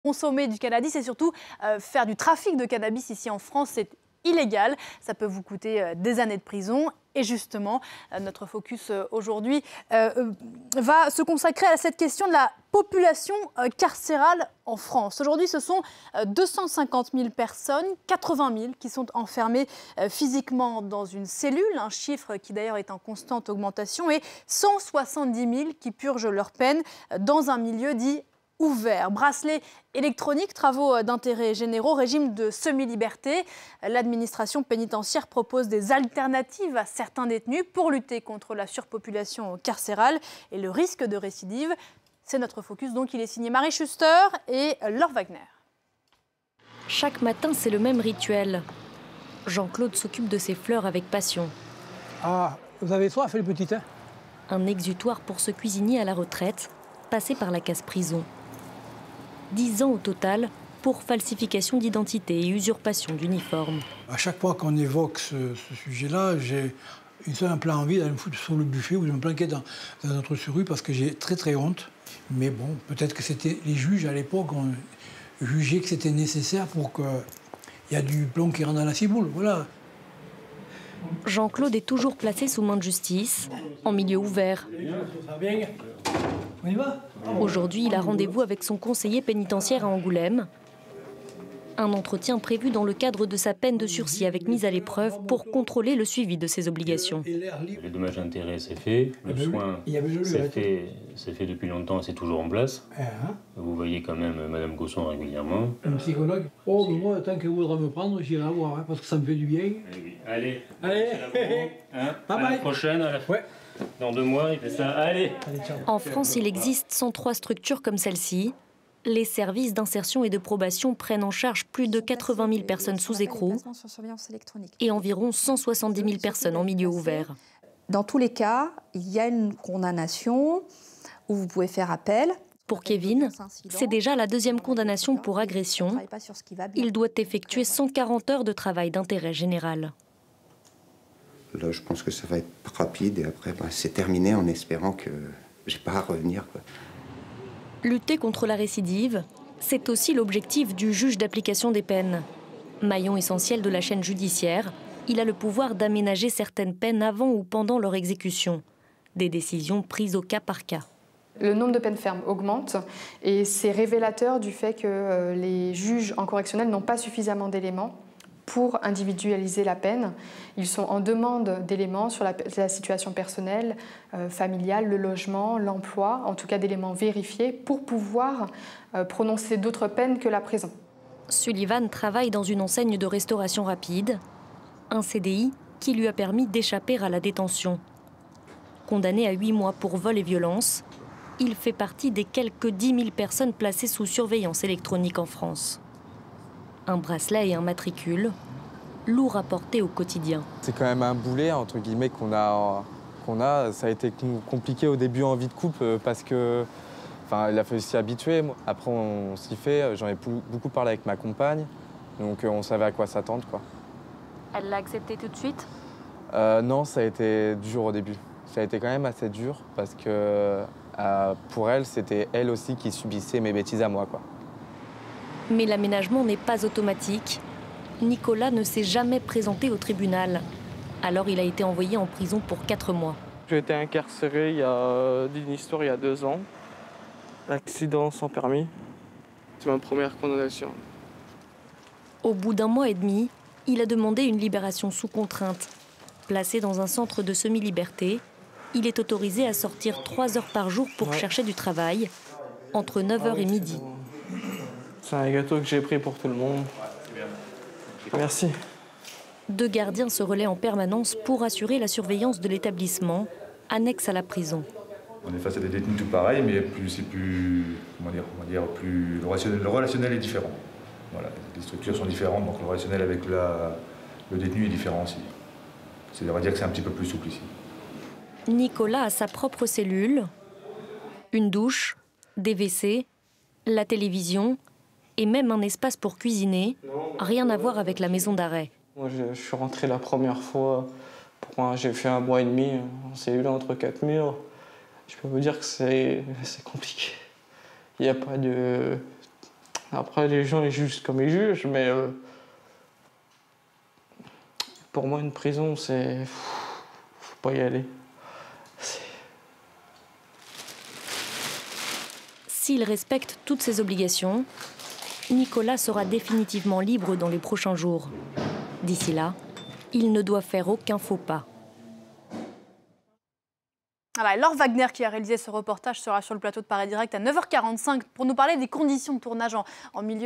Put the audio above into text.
Consommer du cannabis et surtout faire du trafic de cannabis ici en France, c'est illégal. Ça peut vous coûter des années de prison. Et justement, notre focus aujourd'hui va se consacrer à cette question de la population carcérale en France. Aujourd'hui, ce sont 250 000 personnes, 80 000 qui sont enfermées physiquement dans une cellule, un chiffre qui d'ailleurs est en constante augmentation, et 170 000 qui purgent leur peine dans un milieu dit ouvert. Bracelet électronique, travaux d'intérêt généraux, régime de semi-liberté. L'administration pénitentiaire propose des alternatives à certains détenus pour lutter contre la surpopulation carcérale et le risque de récidive. C'est notre focus, donc il est signé Marie Schuster et Laure Wagner. Chaque matin, c'est le même rituel. Jean-Claude s'occupe de ses fleurs avec passion. Ah, vous avez soif, les petites, hein? Un exutoire pour ce cuisinier à la retraite, passé par la case prison. 10 ans au total pour falsification d'identité et usurpation d'uniforme. À chaque fois qu'on évoque ce sujet-là, j'ai une seule envie d'aller me foutre sur le buffet ou de me planquer dans notre rue parce que j'ai très honte. Mais bon, peut-être que c'était les juges à l'époque ont jugé que c'était nécessaire pour qu'il y ait du plomb qui rentre dans la ciboule. Voilà. Jean-Claude est toujours placé sous main de justice, en milieu ouvert. Ça va bien? On y va? Aujourd'hui, il a rendez-vous avec son conseiller pénitentiaire à Angoulême. Un entretien prévu dans le cadre de sa peine de sursis avec mise à l'épreuve pour contrôler le suivi de ses obligations. Les dommages et intérêts, c'est fait. Le soin, c'est fait depuis longtemps, c'est toujours en place. Vous voyez quand même Madame Gosson régulièrement. Un psychologue? Oh, mais moi, tant qu'elle voudra me prendre, j'irai la voir, hein, parce que ça me fait du bien. Allez, Bye à bye. la prochaine. Ouais. Dans 2 mois, il fait ça. Allez. En France, il existe 103 structures comme celle-ci. Les services d'insertion et de probation prennent en charge plus de 80 000 personnes sous écrou et environ 170 000 personnes en milieu ouvert. Dans tous les cas, il y a une condamnation où vous pouvez faire appel. Pour Kevin, c'est déjà la 2e condamnation pour agression. Il doit effectuer 140 heures de travail d'intérêt général. Là, je pense que ça va être rapide et après, c'est terminé en espérant que j'ai pas à revenir, quoi. Lutter contre la récidive, c'est aussi l'objectif du juge d'application des peines. Maillon essentiel de la chaîne judiciaire, il a le pouvoir d'aménager certaines peines avant ou pendant leur exécution. Des décisions prises au cas par cas. Le nombre de peines fermes augmente et c'est révélateur du fait que les juges en correctionnel n'ont pas suffisamment d'éléments pour individualiser la peine. Ils sont en demande d'éléments sur la situation personnelle, familiale, le logement, l'emploi, en tout cas d'éléments vérifiés pour pouvoir prononcer d'autres peines que la prison. Sullivan travaille dans une enseigne de restauration rapide, un CDI qui lui a permis d'échapper à la détention. Condamné à 8 mois pour vol et violence, il fait partie des quelques 10 000 personnes placées sous surveillance électronique en France. Un bracelet et un matricule, lourd à porter au quotidien. C'est quand même un boulet, entre guillemets, qu'on a. Ça a été compliqué au début en vie de couple parce que, il a fallu s'y habituer. Après, on s'y fait. J'en ai beaucoup parlé avec ma compagne, donc on savait à quoi s'attendre, quoi. Elle l'a accepté tout de suite? Non, ça a été dur au début. Ça a été quand même assez dur parce que pour elle, c'était elle aussi qui subissait mes bêtises à moi, quoi. Mais l'aménagement n'est pas automatique. Nicolas ne s'est jamais présenté au tribunal. Alors il a été envoyé en prison pour 4 mois. J'ai été incarcéré d'une histoire il y a 2 ans. Accident sans permis. C'est ma première condamnation. Au bout d'1 mois et demi, il a demandé une libération sous contrainte. Placé dans un centre de semi-liberté, il est autorisé à sortir 3 heures par jour pour chercher du travail, entre 9h et midi. C'est un gâteau que j'ai pris pour tout le monde. Merci. 2 gardiens se relaient en permanence pour assurer la surveillance de l'établissement, annexe à la prison. On est face à des détenus tout pareils, mais le relationnel est différent. Voilà, les structures sont différentes, donc le relationnel avec le détenu est différent aussi. On va dire que c'est un petit peu plus souple ici. Nicolas a sa propre cellule, une douche, des WC, la télévision et même un espace pour cuisiner, rien à voir avec la maison d'arrêt. Moi, je suis rentré la première fois, j'ai fait 1 mois et demi en cellule entre 4 murs. Je peux vous dire que c'est compliqué. Il n'y a pas de Après, les gens ils jugent comme ils jugent, mais pour moi, une prison, c'est... faut pas y aller. S'il respecte toutes ses obligations, Nicolas sera définitivement libre dans les prochains jours. D'ici là, il ne doit faire aucun faux pas. Voilà, Laure Wagner, qui a réalisé ce reportage, sera sur le plateau de Paris Direct à 9h45 pour nous parler des conditions de tournage en milieu